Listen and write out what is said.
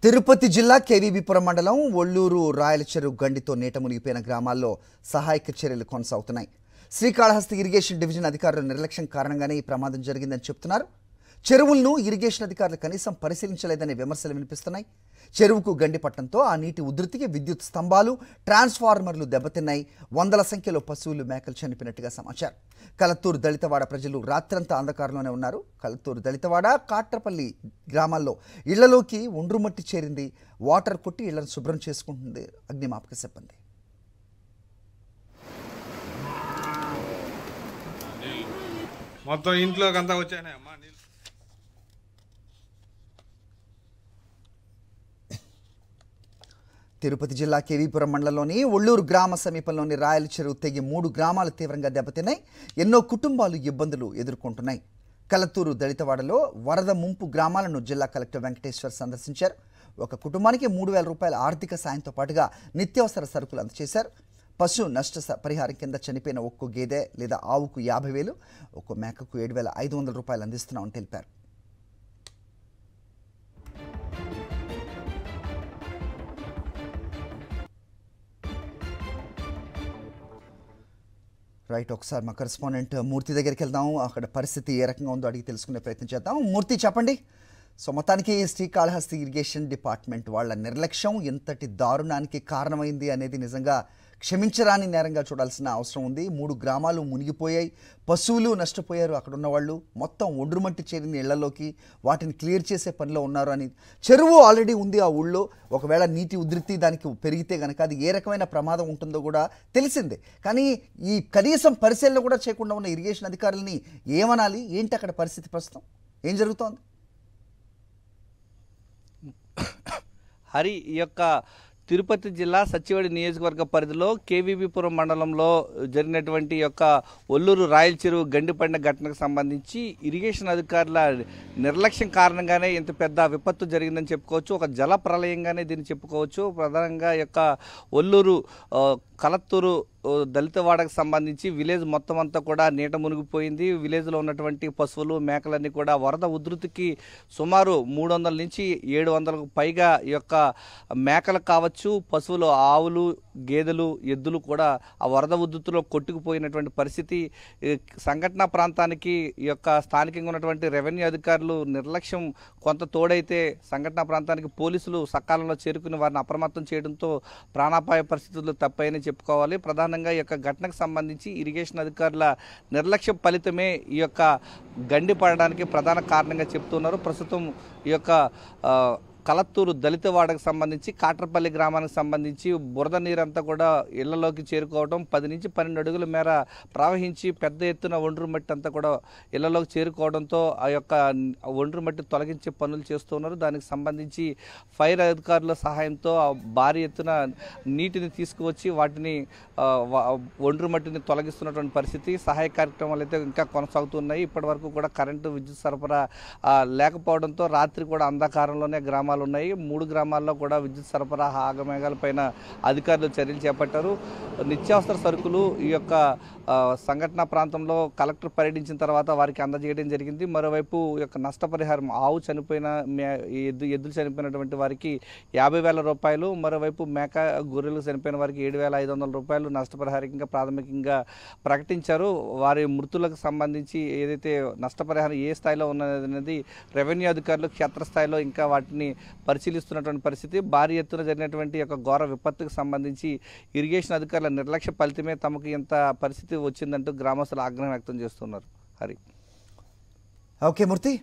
తిరుపతి జిల్లా కేవీబీపురం మండలం ఒల్లూరు రాయలచెరువు గండితో నీట మునిగిపోయిన గ్రామాల్లో సహాయక చర్యలు కొనసాగుతున్నాయి. శ్రీకాళహస్తి ఇరిగేషన్ డివిజన్ అధికారుల నిర్లక్ష్యం కారణంగానే ఈ ప్రమాదం జరిగిందని చెప్తున్నారు. చెరువులను ఇరిగేషన్ అధికారులు కనీసం పరిశీలించలేదనే విమర్శలు వినిపిస్తున్నాయి. చెరువుకు గండి పట్టడంతో ఆ నీటి ఉధృతికి విద్యుత్ స్తంభాలు, ట్రాన్స్ఫార్మర్లు దెబ్బతిన్నాయి. వందల సంఖ్యలో పశువులు, మేకలు చనిపోయినట్టుగా సమాచారం. కలత్తూరు దళితవాడ ప్రజలు రాత్రంతా అంధకారంలోనే ఉన్నారు. కలత్తూరు దళితవాడ, కాట్రపల్లి గ్రామాల్లో ఇళ్లలోకి ఒండ్రుమట్టి చేరింది. వాటర్ కొట్టి ఇళ్లను శుభ్రం చేసుకుంటుంది అగ్నిమాపక సిబ్బంది. మొత్తం ఇంట్లోకి అంతా వచ్చాయమ్మా. తిరుపతి జిల్లా కేవీపురం మండలంలోని ఒల్లూరు గ్రామ సమీపంలోని రాయలచెరువు తెగి 3 గ్రామాలు తీవ్రంగా దెబ్బతిన్నాయి. ఎన్నో కుటుంబాలు ఇబ్బందులు ఎదుర్కొంటున్నాయి. కలత్తూరు దళితవాడలో వరద ముంపు గ్రామాలను జిల్లా కలెక్టర్ వెంకటేశ్వర్ సందర్శించారు. ఒక కుటుంబానికి 3,000 రూపాయల ఆర్థిక సాయంతో పాటుగా నిత్యావసర సరుకులు అందజేశారు. పశు నష్ట పరిహారం కింద చనిపోయిన ఒక్కో గేదె లేదా ఆవుకు 50,000, ఒక్కో మేకకు 7,500 రూపాయలు అందిస్తున్నామని తెలిపారు. రైట్, ఒకసారి మా కరెస్పాండెంట్ మూర్తి దగ్గరికి వెళ్దాం. అక్కడ పరిస్థితి ఏ రకంగా ఉందో అడిగి తెలుసుకునే ప్రయత్నం చేద్దాం. మూర్తి, చెప్పండి. సో మొత్తానికి శ్రీకాళహస్తి ఇరిగేషన్ డిపార్ట్మెంట్ వాళ్ళ నిర్లక్ష్యం ఎంతటి దారుణానికి కారణమైంది అనేది నిజంగా క్షమించరాని నేరంగా చూడాల్సిన అవసరం ఉంది. 3 గ్రామాలు మునిగిపోయాయి, పశువులు నష్టపోయారు. అక్కడ ఉన్న వాళ్ళు మొత్తం ఒండ్రుమట్టి చేరిన ఇళ్లలోకి వాటిని క్లియర్ చేసే పనిలో ఉన్నారు అని. చెరువు ఆల్రెడీ ఉంది ఆ ఊళ్ళో. ఒకవేళ నీటి ఉధృతి దానికి పెరిగితే కనుక అది ఏ రకమైన ప్రమాదం ఉంటుందో కూడా తెలిసిందే. కానీ ఈ కనీసం పరిశీలన కూడా చేయకుండా ఉన్న ఇరిగేషన్ అధికారులని ఏమనాలి? ఏంటి అక్కడ పరిస్థితి ప్రస్తుతం? ఏం జరుగుతోంది? హరి, ఈ యొక్క తిరుపతి జిల్లా సత్యవేడి నియోజకవర్గ పరిధిలో కేవీబీపురం మండలంలో జరిగినటువంటి యొక్క ఒల్లూరు రాయలచెరువు గండిపడిన ఘటనకు సంబంధించి ఇరిగేషన్ అధికారుల నిర్లక్ష్యం కారణంగానే ఇంత పెద్ద విపత్తు జరిగిందని చెప్పుకోవచ్చు. ఒక జల ప్రళయంగానే దీన్ని చెప్పుకోవచ్చు. ప్రధానంగా యొక్క ఒల్లూరు కలత్తూరు దళితవాడకు సంబంధించి విలేజ్ మొత్తం అంతా కూడా నీట మునిగిపోయింది. విలేజ్లో ఉన్నటువంటి పశువులు, మేకలన్నీ కూడా వరద ఉధృతికి సుమారు 300 నుంచి 700కు పైగా ఈ యొక్క మేకలు కావచ్చు, పశువులు, ఆవులు, గేదెలు, ఎద్దులు కూడా ఆ వరద ఉధృతిలో కొట్టుకుపోయినటువంటి పరిస్థితి. సంఘటనా ప్రాంతానికి ఈ యొక్క స్థానికంగా ఉన్నటువంటి రెవెన్యూ అధికారులు నిర్లక్ష్యం కొంత తోడైతే సంఘటనా ప్రాంతానికి పోలీసులు సకాలంలో చేరుకుని వారిని అప్రమత్తం చేయడంతో ప్రాణాపాయ పరిస్థితులు తప్పాయని చెప్పుకోవాలి. ప్రధానంగా ఈ యొక్క ఘటనకు సంబంధించి ఇరిగేషన్ అధికారుల నిర్లక్ష్యం ఫలితమే ఈ యొక్క గండి పడడానికి ప్రధాన కారణంగా చెప్తున్నారు. ప్రస్తుతం ఈ యొక్క కలత్తూరు దళితవాడకు సంబంధించి కాట్రపల్లి గ్రామానికి సంబంధించి బురద నీరంతా కూడా ఇళ్లలోకి చేరుకోవడం, 10 నుంచి 12 అడుగుల మేర ప్రవహించి పెద్ద ఎత్తున ఒండ్రు మట్టి అంతా కూడా ఇళ్లలోకి చేరుకోవడంతో ఆ యొక్క ఒండ్రు మట్టి తొలగించే పనులు చేస్తున్నారు. దానికి సంబంధించి ఫైర్ అధికారుల సహాయంతో భారీ ఎత్తున నీటిని తీసుకువచ్చి వాటిని ఒండ్రు మట్టిని తొలగిస్తున్నటువంటి పరిస్థితి. సహాయ కార్యక్రమాలు అయితే ఇంకా కొనసాగుతున్నాయి. ఇప్పటి వరకు కూడా కరెంటు, విద్యుత్ సరఫరా లేకపోవడంతో రాత్రి కూడా అంధకారంలోనే గ్రామాలు ఉన్నాయి. 3 గ్రామాల్లో కూడా విద్యుత్ సరఫరా ఆగమేఘాల పైన అధికారులు చర్యలు చేపట్టారు. నిత్యావసర సరుకులు ఈ యొక్క సంఘటన ప్రాంతంలో కలెక్టర్ పర్యటించిన తర్వాత వారికి అందజేయడం జరిగింది. మరోవైపు ఈ యొక్క నష్టపరిహారం, ఆవు చనిపోయిన, ఎద్దులు చనిపోయినటువంటి వారికి 50,000 రూపాయలు, మరోవైపు మేక, గొర్రెలు చనిపోయిన వారికి 7,500 రూపాయలు నష్టపరిహారంగా ప్రాథమికంగా ప్రకటించారు. వారి మృతులకు సంబంధించి ఏదైతే నష్టపరిహారం ఏ స్థాయిలో ఉన్నదనేది రెవెన్యూ అధికారులు క్షేత్రస్థాయిలో ఇంకా వాటిని పరిశీలిస్తున్నటువంటి పరిస్థితి. భారీ ఎత్తున జరిగినటువంటి యొక్క ఘోర విపత్తుకు సంబంధించి ఇరిగేషన్ అధికారుల నిర్లక్ష్య ఫలితమే తమకు ఎంత పరిస్థితి వచ్చిందంటూ గ్రామస్తులు ఆగ్రహం వ్యక్తం చేస్తున్నారు. హరి, ఓకే మూర్తి.